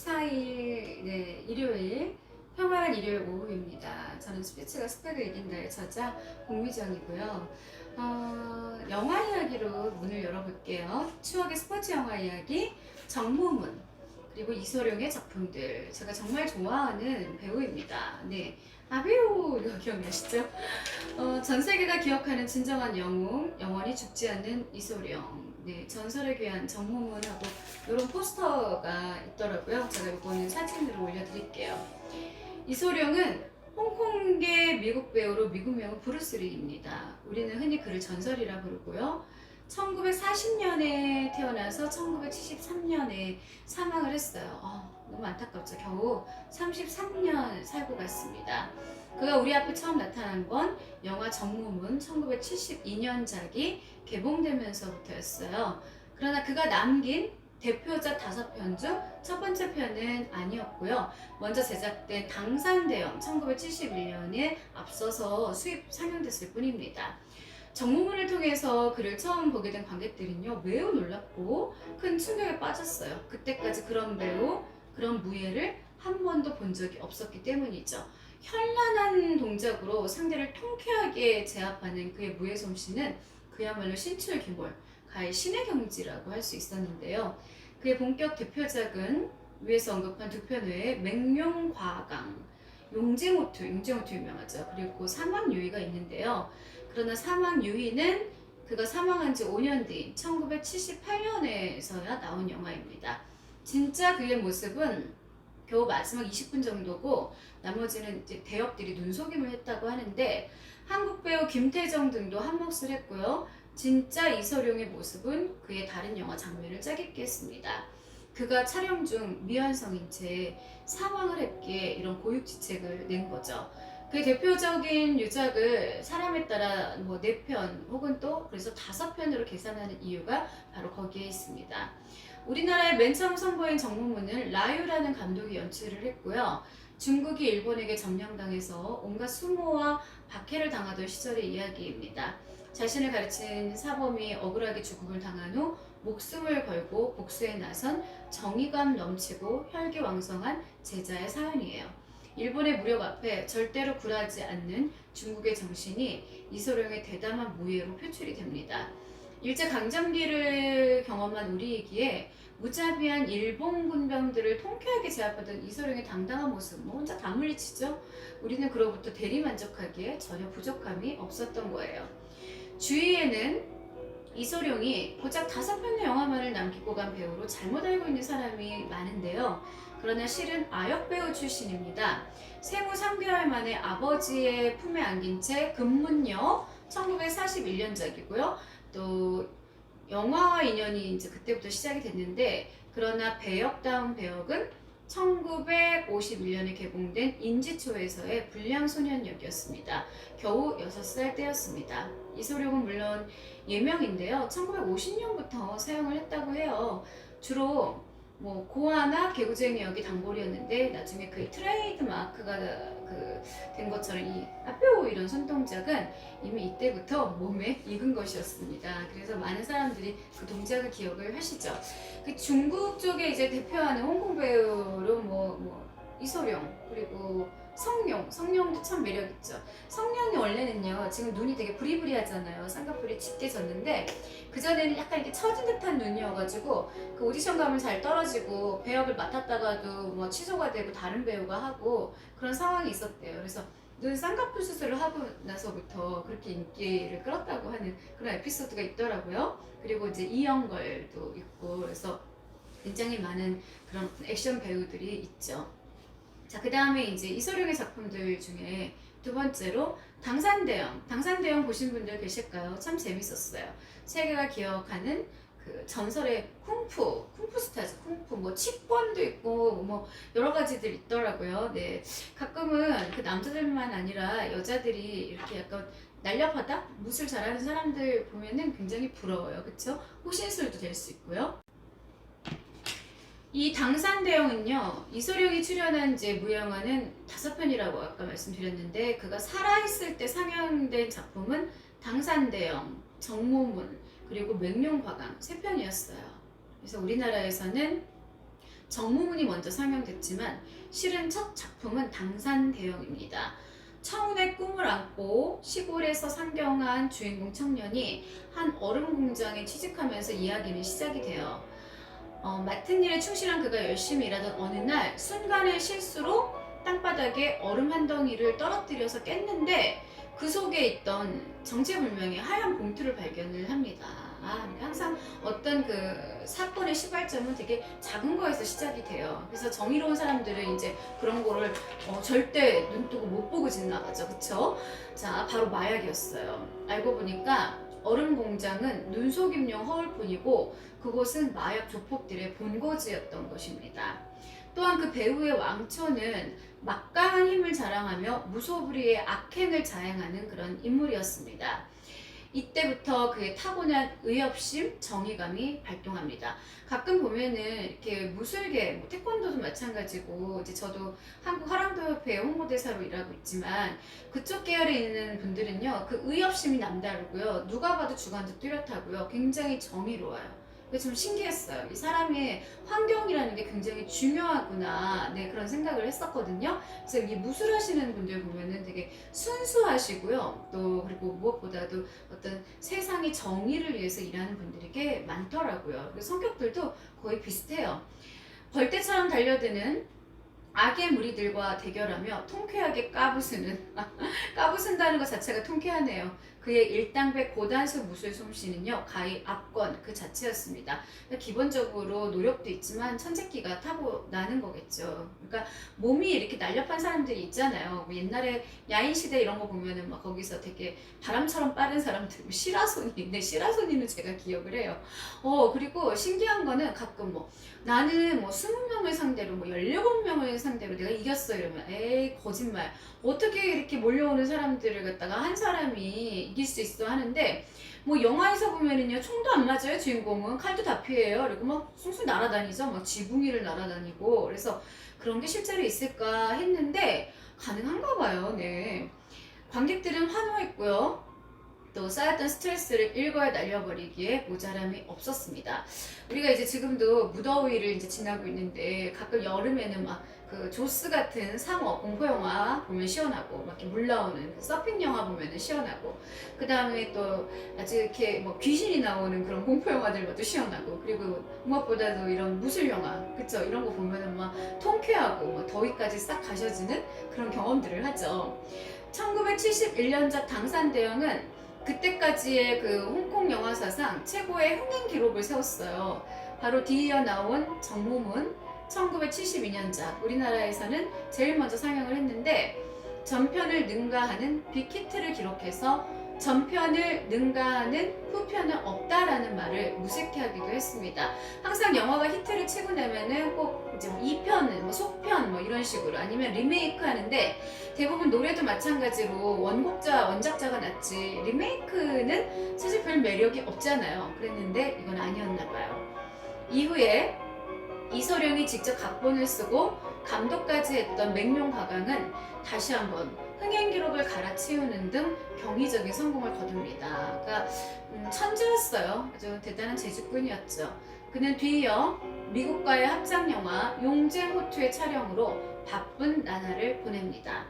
14일, 네, 일요일, 평화한 일요일 오후입니다. 저는 스피츠가 스펙을 이긴다의 저자 공미정이고요. 영화 이야기로 문을 열어볼게요. 추억의 스포츠 영화 이야기, 정모문, 그리고 이소룡의 작품들. 제가 정말 좋아하는 배우입니다. 네, 배우 이거 기억나시죠? 전 세계가 기억하는 진정한 영웅, 영원히 죽지 않는 이소룡. 네, 전설의 귀한 정모문하고 이런 포스터가 있더라고요. 제가 이거는 사진으로 올려드릴게요. 이소룡은 홍콩계 미국 배우로 미국명은 브루스리입니다. 우리는 흔히 그를 전설이라 부르고요. 1940년에 태어나서 1973년에 사망을 했어요. 너무 안타깝죠. 겨우 33년 살고 갔습니다. 그가 우리 앞에 처음 나타난 건 영화 정모문 1972년작이 개봉되면서부터였어요. 그러나 그가 남긴 대표작 5편 중 첫 번째 편은 아니었고요. 먼저 제작된 당산대영 1971년에 앞서서 수입 상영됐을 뿐입니다. 정모문을 통해서 그를 처음 보게 된 관객들은요, 매우 놀랍고 큰 충격에 빠졌어요. 그때까지 그런 배우, 그런 무예를 한 번도 본 적이 없었기 때문이죠. 현란한 동작으로 상대를 통쾌하게 제압하는 그의 무예 솜씨는 그야말로 신출귀몰, 가히 신의 경지라고 할 수 있었는데요. 그의 본격 대표작은 위에서 언급한 2편 외에 맹룡과강, 용쟁호투 유명하죠. 그리고 사막유희가 있는데요. 그러나 사막유희는 그가 사망한 지 5년 뒤인 1978년에서야 나온 영화입니다. 진짜 그의 모습은 겨우 마지막 20분 정도고 나머지는 이제 대역들이 눈속임을 했다고 하는데 한국 배우 김태정 등도 한몫을 했고요. 진짜 이소룡의 모습은 그의 다른 영화 장면을 짜깁게 했습니다. 그가 촬영 중 미완성인 채 사망을 했기에 이런 고육지책을 낸 거죠. 그 대표적인 유작을 사람에 따라 4편 혹은 또 그래서 5편으로 계산하는 이유가 바로 거기에 있습니다. 우리나라에 맨 처음 선보인 정모문을 라유라는 감독이 연출을 했고요. 중국이 일본에게 점령당해서 온갖 수모와 박해를 당하던 시절의 이야기입니다. 자신을 가르친 사범이 억울하게 죽음을 당한 후 목숨을 걸고 복수에 나선 정의감 넘치고 혈기왕성한 제자의 사연이에요. 일본의 무력 앞에 절대로 굴하지 않는 중국의 정신이 이소룡의 대담한 무예로 표출이 됩니다. 일제강점기를 경험한 우리이기에 무자비한 일본 군병들을 통쾌하게 제압하던 이소룡의 당당한 모습, 혼자 다 물리치죠? 우리는 그로부터 대리만족하기에 전혀 부족함이 없었던 거예요. 주위에는 이소룡이 고작 5편의 영화만을 남기고 간 배우로 잘못 알고 있는 사람이 많은데요. 그러나 실은 아역배우 출신입니다. 생후 3개월 만에 아버지의 품에 안긴 채 금문여 1941년작이고요. 또 영화와 인연이 이제 그때부터 시작이 됐는데 그러나 배역다운 배역은 1951년에 개봉된 인지초에서의 불량소년 역이었습니다. 겨우 6살 때였습니다. 이소룡은 물론 예명인데요. 1950년부터 사용을 했다고 해요. 주로 고아나 개구쟁이 역이 단골이었는데 나중에 그 트레이드 마크가 된 것처럼 이 아뾰 이런 손동작은 이미 이때부터 몸에 익은 것이었습니다. 그래서 많은 사람들이 그 동작을 기억을 하시죠. 그 중국 쪽에 이제 대표하는 홍콩 배우로 이소룡 그리고 성룡도 참 매력있죠. 성룡이 원래는요, 지금 눈이 되게 부리부리하잖아요. 쌍꺼풀이 짙게 졌는데, 그전에는 약간 이렇게 처진 듯한 눈이어가지고, 그 오디션 가면 잘 떨어지고, 배역을 맡았다가도 취소가 되고, 다른 배우가 하고, 그런 상황이 있었대요. 그래서 눈 쌍꺼풀 수술을 하고 나서부터 그렇게 인기를 끌었다고 하는 그런 에피소드가 있더라고요. 그리고 이제 이영걸도 있고, 그래서 굉장히 많은 그런 액션 배우들이 있죠. 자, 그 다음에 이제 이소룡의 작품들 중에 2번째로 당산대영 보신 분들 계실까요? 참 재밌었어요. 세계가 기억하는 그 전설의 쿵푸 스타즈, 치권도 있고 여러 가지들 있더라고요. 네, 가끔은 그 남자들만 아니라 여자들이 이렇게 약간 날렵하다, 무술 잘하는 사람들 보면은 굉장히 부러워요. 그쵸? 호신술도 될 수 있고요. 이 당산대영은요, 이소룡이 출연한 이제 무영화는 5편이라고 아까 말씀드렸는데, 그가 살아있을 때 상영된 작품은 당산대영, 정모문, 그리고 맹룡과강 3편이었어요. 그래서 우리나라에서는 정무문이 먼저 상영됐지만 실은 첫 작품은 당산대영입니다. 청운의 꿈을 안고 시골에서 상경한 주인공 청년이 한 얼음 공장에 취직하면서 이야기는 시작이 돼요. 맡은 일에 충실한 그가 열심히 일하던 어느 날 순간의 실수로 땅바닥에 얼음 한 덩이를 떨어뜨려서 깼는데 그 속에 있던 정체불명의 하얀 봉투를 발견을 합니다. 그러니까 항상 어떤 그 사건의 시발점은 되게 작은 거에서 시작이 돼요. 그래서 정의로운 사람들은 이제 그런 거를 절대 눈 뜨고 못 보고 지나가죠. 그쵸? 자, 바로 마약이었어요. 알고 보니까 얼음 공장은 눈속임용 허울뿐이고 그곳은 마약 조폭들의 본거지였던 것입니다. 또한 그 배우의 왕초는 막강한 힘을 자랑하며 무소불위의 악행을 자행하는 그런 인물이었습니다. 이때부터 그의 타고난 의협심, 정의감이 발동합니다. 가끔 보면은 이렇게 무술계, 뭐 태권도도 마찬가지고, 이제 저도 한국 화랑도협회 홍보대사로 일하고 있지만, 그쪽 계열에 있는 분들은요, 그 의협심이 남다르고요, 누가 봐도 주관도 뚜렷하고요, 굉장히 정의로워요. 그게 좀 신기했어요. 이 사람의 환경이라는 게 굉장히 중요하구나. 네, 그런 생각을 했었거든요. 그래서 이 무술하시는 분들 보면은 되게 순수하시고요. 또 그리고 무엇보다도 어떤 세상의 정의를 위해서 일하는 분들이 꽤 많더라고요. 그리고 성격들도 거의 비슷해요. 벌떼처럼 달려드는 악의 무리들과 대결하며 통쾌하게 까부수는 까부순다는 것 자체가 통쾌하네요. 그의 일당백 고단수 무술 솜씨는요 가히 압권 그 자체였습니다. 기본적으로 노력도 있지만 천재기가 타고나는 거겠죠. 그러니까 몸이 이렇게 날렵한 사람들이 있잖아요. 뭐 옛날에 야인시대 이런 거 보면은 막 거기서 되게 바람처럼 빠른 사람들, 뭐 시라소니, 시라소니는 제가 기억을 해요. 그리고 신기한 거는 가끔 뭐 나는 뭐 20명을 상대로 뭐 17명을 상대로 내가 이겼어 이러면 에이 거짓말, 어떻게 이렇게 몰려오는 사람들을 갖다가 한 사람이 이길 수 있어 하는데, 뭐 영화에서 보면은요 총도 안 맞아요. 주인공은 칼도 다 피해요. 그리고 막 숭숭 날아다니죠. 막 지붕 위를 날아다니고. 그래서 그런 게 실제로 있을까 했는데 가능한가 봐요. 네. 관객들은 환호했고요. 또 쌓였던 스트레스를 일거에 날려버리기에 모자람이 없었습니다. 우리가 이제 지금도 무더위를 이제 지나고 있는데 가끔 여름에는 막 그 조스 같은 상어 공포 영화 보면 시원하고 막 이렇게 물 나오는 그 서핑 영화 보면은 시원하고, 그 다음에 또 아주 이렇게 뭐 귀신이 나오는 그런 공포 영화들 봐도 시원하고, 그리고 무엇보다도 이런 무술 영화 그쵸, 이런 거 보면은 막 통쾌하고 막 더위까지 싹 가셔지는 그런 경험들을 하죠. 1971년작 당산대영은 그때까지의 그 홍콩 영화 사상 최고의 흥행 기록을 세웠어요. 바로 뒤이어 나온 정무문 1972년작, 우리나라에서는 제일 먼저 상영을 했는데 전편을 능가하는 빅히트를 기록해서 전편을 능가하는 후편은 없다라는 말을 무색해하기도 했습니다. 항상 영화가 히트를 치고 나면은 꼭 이제 뭐 2편, 뭐 속편 뭐 이런 식으로 아니면 리메이크 하는데, 대부분 노래도 마찬가지로 원작자가 낫지 리메이크는 사실 별 매력이 없잖아요. 그랬는데 이건 아니었나 봐요. 이후에 이소룡이 직접 각본을 쓰고 감독까지 했던 맹룡가강은 다시 한번 흥행 기록을 갈아치우는 등 경이적인 성공을 거둡니다. 그러니까 천재였어요. 아주 대단한 재주꾼이었죠. 그는 뒤이어 미국과의 합작 영화 용쟁호투의 촬영으로 바쁜 나날을 보냅니다.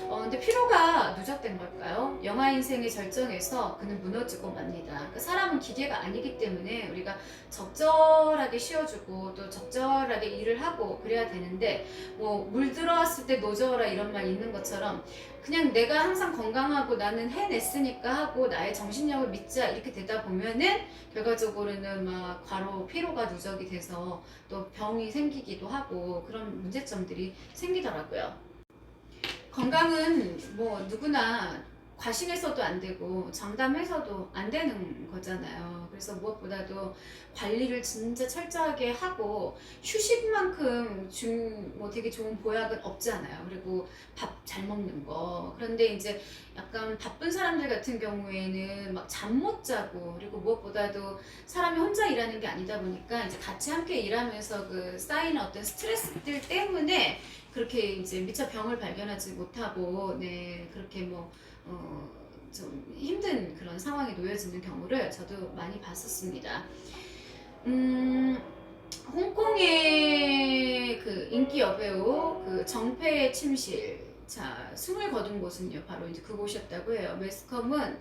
근데 피로가 누적된 걸까요? 영화 인생의 절정에서 그는 무너지고 맙니다. 그 사람은 기계가 아니기 때문에 우리가 적절하게 쉬어주고 또 적절하게 일을 하고 그래야 되는데, 뭐 물 들어왔을 때 노져라 이런 말 있는 것처럼 그냥 내가 항상 건강하고 나는 해냈으니까 하고 나의 정신력을 믿자 이렇게 되다 보면은 결과적으로는 막 과로 피로가 누적이 돼서 또 병이 생기기도 하고 그런 문제점들이 생기더라고요. 건강은 뭐 누구나 과신해서도 안 되고 장담해서도 안 되는 거잖아요. 그래서 무엇보다도 관리를 진짜 철저하게 하고 휴식만큼 뭐 되게 좋은 보약은 없잖아요. 그리고 밥 잘 먹는 거. 그런데 이제 약간 바쁜 사람들 같은 경우에는 막 잠 못 자고, 그리고 무엇보다도 사람이 혼자 일하는 게 아니다 보니까 이제 같이 함께 일하면서 그 쌓이는 어떤 스트레스들 때문에 그렇게 이제 미처 병을 발견하지 못하고, 네, 그렇게 뭐, 좀 힘든 그런 상황에 놓여지는 경우를 저도 많이 봤었습니다. 홍콩의 그 인기 여배우 그 정패의 침실. 자, 숨을 거둔 곳은요, 바로 이제 그곳이었다고 해요. 매스컴은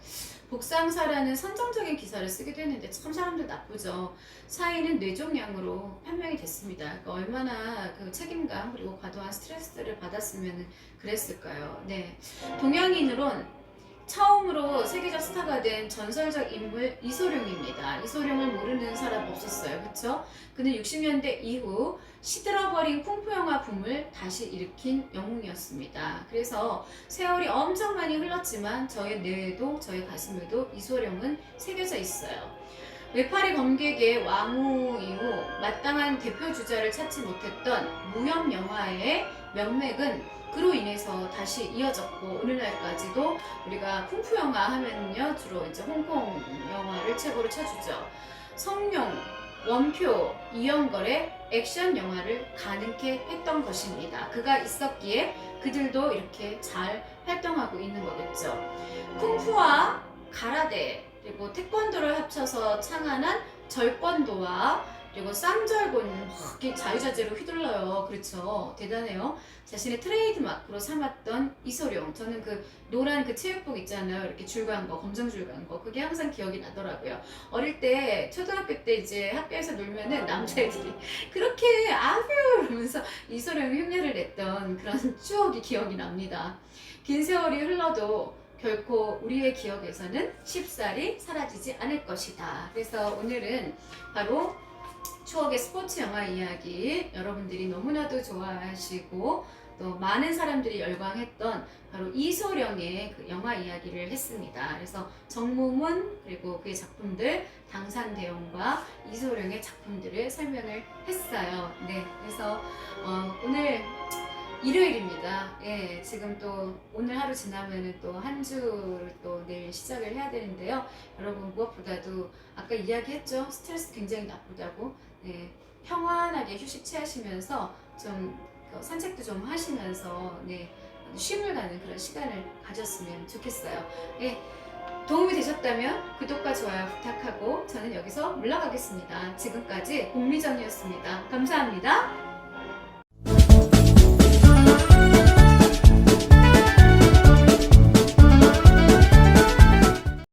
복상사라는 선정적인 기사를 쓰기도 했는데 참 사람들 나쁘죠. 사인은 뇌종양으로 판명이 됐습니다. 그러니까 얼마나 그 책임감 그리고 과도한 스트레스를 받았으면 그랬을까요? 네, 동양인으론 처음으로 세계적 스타가 된 전설적 인물 이소룡입니다. 이소룡을 모르는 사람 없었어요. 그쵸? 그는 60년대 이후 시들어버린 쿵푸 영화 붐을 다시 일으킨 영웅이었습니다. 그래서 세월이 엄청 많이 흘렀지만 저의 뇌에도 저의 가슴에도 이소룡은 새겨져 있어요. 외파리 검객의 왕후 이후 마땅한 대표 주자를 찾지 못했던 무협 영화의 명맥은 그로 인해서 다시 이어졌고 오늘날까지도 우리가 쿵푸 영화 하면요 주로 이제 홍콩 영화를 최고로 쳐주죠. 성룡, 원표, 이영걸의 액션 영화를 가능케 했던 것입니다. 그가 있었기에 그들도 이렇게 잘 활동하고 있는 거겠죠. 쿵푸와 가라데 그리고 태권도를 합쳐서 창안한 절권도와 그리고 쌍절곤 이렇게 자유자재로 휘둘러요. 그렇죠. 대단해요. 자신의 트레이드마크로 삼았던 이소룡. 저는 그 노란 그 체육복 있잖아요. 이렇게 줄 간 거, 검정 줄 간 거. 그게 항상 기억이 나더라고요. 어릴 때, 초등학교 때 이제 학교에서 놀면은 남자애들이 그렇게 아뷰 이러면서 이소룡이 흉내를 냈던 그런 추억이 기억이 납니다. 긴 세월이 흘러도 결코 우리의 기억에서는 쉽사리 사라지지 않을 것이다. 그래서 오늘은 바로 추억의 스포츠 영화 이야기 여러분들이 너무나도 좋아하시고 또 많은 사람들이 열광했던 바로 이소룡의 그 영화 이야기를 했습니다. 그래서 정무문 그리고 그의 작품들 당산대용과 이소룡의 작품들을 설명을 했어요. 네, 그래서 오늘 일요일입니다. 예, 지금 또 오늘 하루 지나면은 또 한 주를 또 내일 시작을 해야 되는데요. 여러분 무엇보다도 아까 이야기했죠. 스트레스 굉장히 나쁘다고. 예, 평안하게 휴식 취하시면서 좀 산책도 좀 하시면서 네, 쉼을 가는 그런 시간을 가졌으면 좋겠어요. 예, 도움이 되셨다면 구독과 좋아요 부탁하고 저는 여기서 물러가겠습니다. 지금까지 공미정이었습니다. 감사합니다.